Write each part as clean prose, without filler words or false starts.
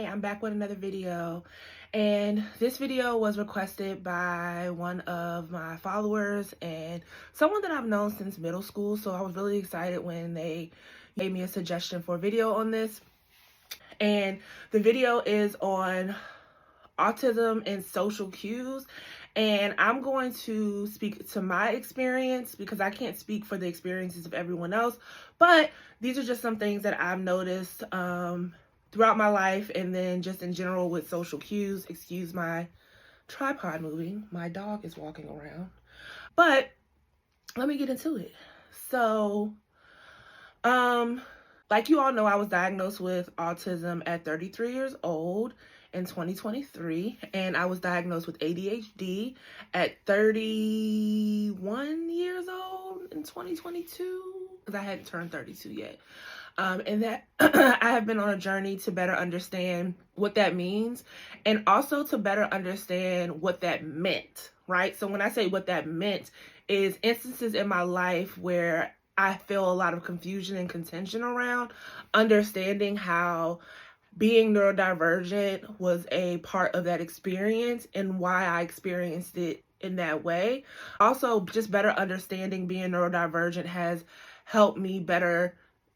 I'm back with another video, and this video was requested by one of my followers and someone that I've known since middle school, so I was really excited when they gave me a suggestion for a video on this. And the video is on autism and social cues, and I'm going to speak to my experience because I can't speak for the experiences of everyone else, but these are just some things that I've noticed throughout my life, and then just in general with social cues. Excuse my tripod moving, my dog is walking around, but let me get into it. So like you all know, I was diagnosed with autism at 33 years old in 2023, and I was diagnosed with ADHD at 31 years old in 2022, because I hadn't turned 32 yet. And that I have been on a journey to better understand what that means, and also to better understand what that meant, right? So when I say what that meant, is instances in my life where I feel a lot of confusion and contention around understanding how being neurodivergent was a part of that experience and why I experienced it in that way. Also, just better understanding being neurodivergent has helped me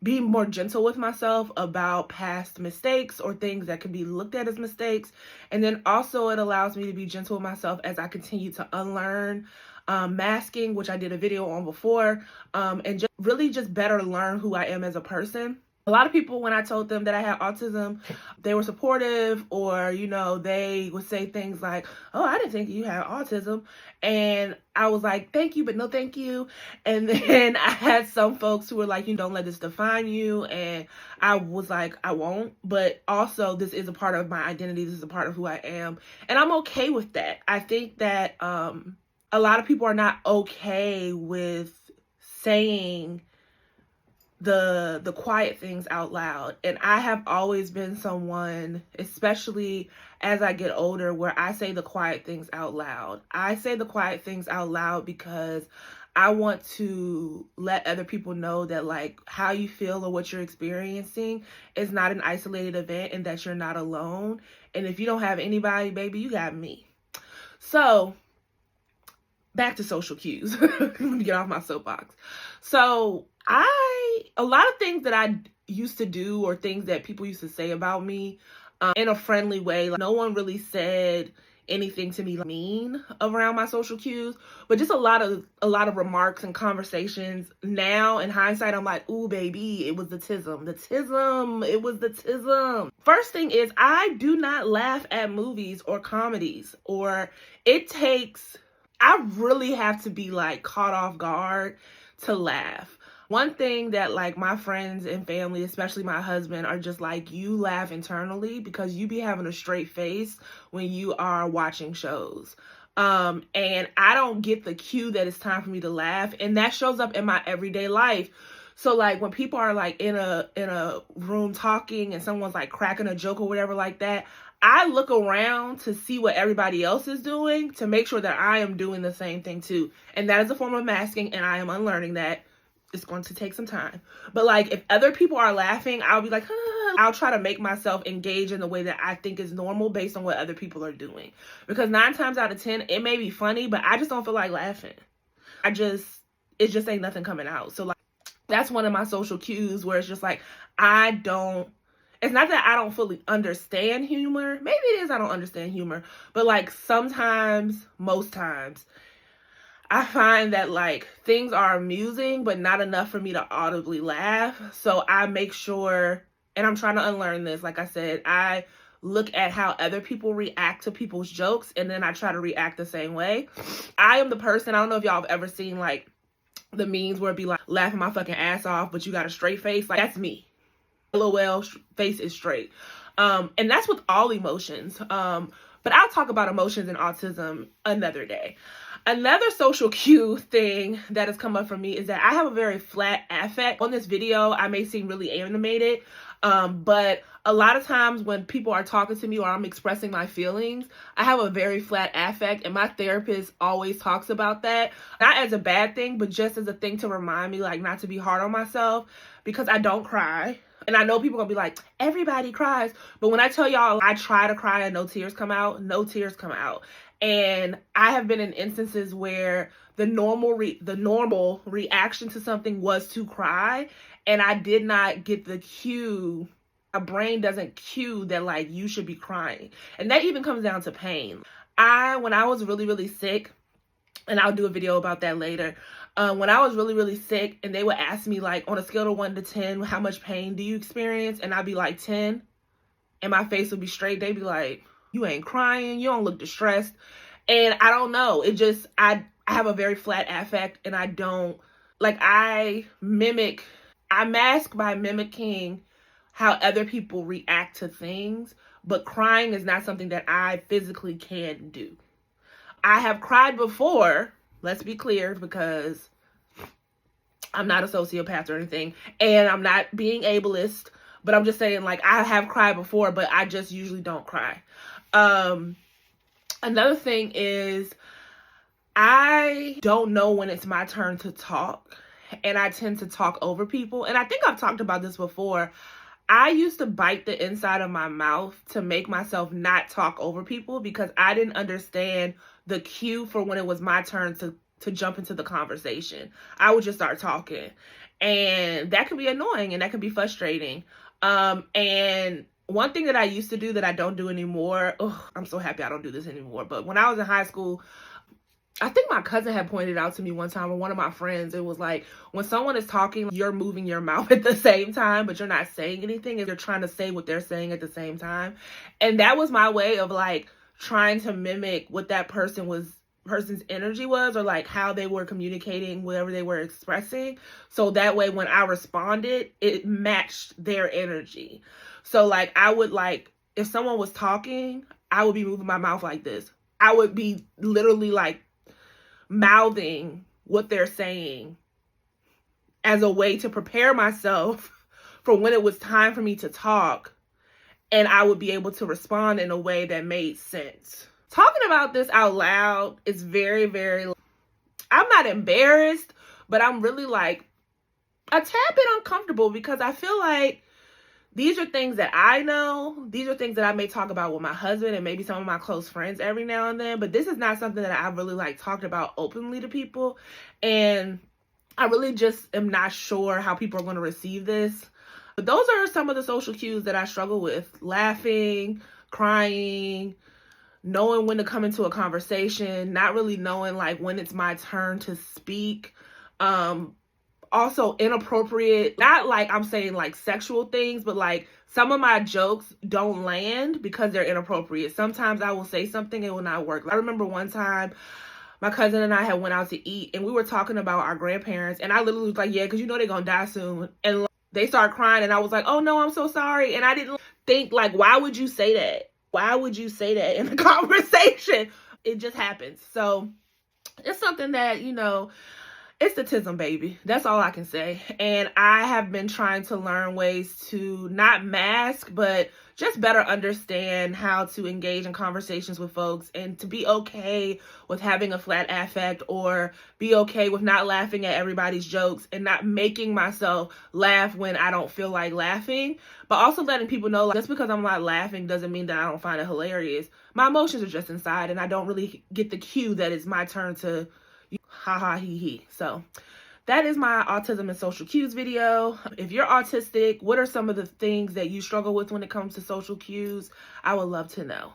be more gentle with myself about past mistakes or things that can be looked at as mistakes. And then also it allows me to be gentle with myself as I continue to unlearn masking, which I did a video on before, and just really just better learn who I am as a person. A lot of people, when I told them that I had autism, they were supportive, or, you know, they would say things like, oh, I didn't think you had autism. And I was like, thank you, but no thank you. And then I had some folks who were like, you don't let this define you. And I was like, I won't. But also, this is a part of my identity. This is a part of who I am. And I'm okay with that. I think that a lot of people are not okay with saying the quiet things out loud. And I have always been someone, especially as I get older, where I say the quiet things out loud. I say the quiet things out loud because I want to let other people know that, like, how you feel or what you're experiencing is not an isolated event, and that you're not alone. And if you don't have anybody, baby, you got me. So back to social cues. Let me get off my soapbox. So a lot of things that I used to do, or things that people used to say about me in a friendly way, like, no one really said anything to me mean around my social cues, but just a lot of remarks and conversations. Now in hindsight, I'm like, ooh, baby, it was the tism. It was the tism. First thing is, I do not laugh at movies or comedies, or I really have to be like caught off guard to laugh. One thing that, like, my friends and family, especially my husband, are just like, you laugh internally because you be having a straight face when you are watching shows. And I don't get the cue that it's time for me to laugh, and that shows up in my everyday life. So, like, when people are like in a room talking and someone's like cracking a joke or whatever like that, I look around to see what everybody else is doing to make sure that I am doing the same thing too. And that is a form of masking, and I am unlearning that. It's going to take some time. But, like, if other people are laughing, I'll be like, ah. I'll try to make myself engage in the way that I think is normal based on what other people are doing. Because 9 times out of 10, it may be funny, but I just don't feel like laughing. It just ain't nothing coming out. So, like, that's one of my social cues where it's just like, it's not that I don't fully understand humor. Maybe it is I don't understand humor. But, like, sometimes, most times, I find that, like, things are amusing, but not enough for me to audibly laugh. So I make sure, and I'm trying to unlearn this. Like I said, I look at how other people react to people's jokes, and then I try to react the same way. I am the person, I don't know if y'all have ever seen, like, the memes where it be like, laughing my fucking ass off, but you got a straight face. Like, that's me. LOL, face is straight. And that's with all emotions. But I'll talk about emotions and autism another day. Another social cue thing that has come up for me is that I have a very flat affect. On this video, I may seem really animated, but a lot of times when people are talking to me or I'm expressing my feelings, I have a very flat affect, and my therapist always talks about that. Not as a bad thing, but just as a thing to remind me, like, not to be hard on myself, because I don't cry. And I know people gonna be like, everybody cries. But when I tell y'all I try to cry and no tears come out, no tears come out. And I have been in instances where the normal reaction to something was to cry, and I did not get the cue. My brain doesn't cue that like you should be crying. And that even comes down to pain. When I was really, really sick, and I'll do a video about that later. When I was really, really sick and they would ask me like on a scale of 1 to 10, how much pain do you experience? And I'd be like 10, and my face would be straight. They'd be like, you ain't crying. You don't look distressed. And I don't know. It just, I have a very flat affect, and I don't, like, I mask by mimicking how other people react to things, but crying is not something that I physically can do. I have cried before, let's be clear, because I'm not a sociopath or anything, and I'm not being ableist, but I'm just saying, like, I have cried before, but I just usually don't cry. Another thing is, I don't know when it's my turn to talk, and I tend to talk over people, and I think I've talked about this before. I used to bite the inside of my mouth to make myself not talk over people because I didn't understand the cue for when it was my turn to jump into the conversation. I would just start talking, and that could be annoying and that could be frustrating. And one thing that I used to do that I don't do anymore, I'm so happy I don't do this anymore, but when I was in high school, I think my cousin had pointed out to me one time, or one of my friends, it was like, when someone is talking, you're moving your mouth at the same time, but you're not saying anything, and you're trying to say what they're saying at the same time. And that was my way of like trying to mimic what that person's energy was, or like how they were communicating whatever they were expressing. So that way when I responded, it matched their energy. So like I would, like, if someone was talking, I would be moving my mouth like this. I would be literally like mouthing what they're saying as a way to prepare myself for when it was time for me to talk, and I would be able to respond in a way that made sense. Talking about this out loud is very, very, I'm not embarrassed, but I'm really like a tad bit uncomfortable because I feel like these are things that I know. These are things that I may talk about with my husband and maybe some of my close friends every now and then. But this is not something that I've really like talked about openly to people. And I really just am not sure how people are going to receive this. But those are some of the social cues that I struggle with. Laughing, crying, knowing when to come into a conversation, not really knowing like when it's my turn to speak. Also inappropriate, not like I'm saying like sexual things, but like some of my jokes don't land because they're inappropriate. Sometimes I will say something, it will not work. I remember one time my cousin and I had went out to eat and we were talking about our grandparents, and I literally was like, yeah, because you know they're gonna die soon. And they started crying and I was like, oh no, I'm so sorry. And I didn't think like, why would you say that? Why would you say that in a conversation? It just happens. So it's something that, you know, it's autism, baby. That's all I can say. And I have been trying to learn ways to not mask, but just better understand how to engage in conversations with folks, and to be okay with having a flat affect, or be okay with not laughing at everybody's jokes and not making myself laugh when I don't feel like laughing. But also letting people know, like, just because I'm not laughing doesn't mean that I don't find it hilarious. My emotions are just inside, and I don't really get the cue that it's my turn to ha ha he he. So that is my autism and social cues video. If you're autistic, what are some of the things that you struggle with when it comes to social cues? I would love to know.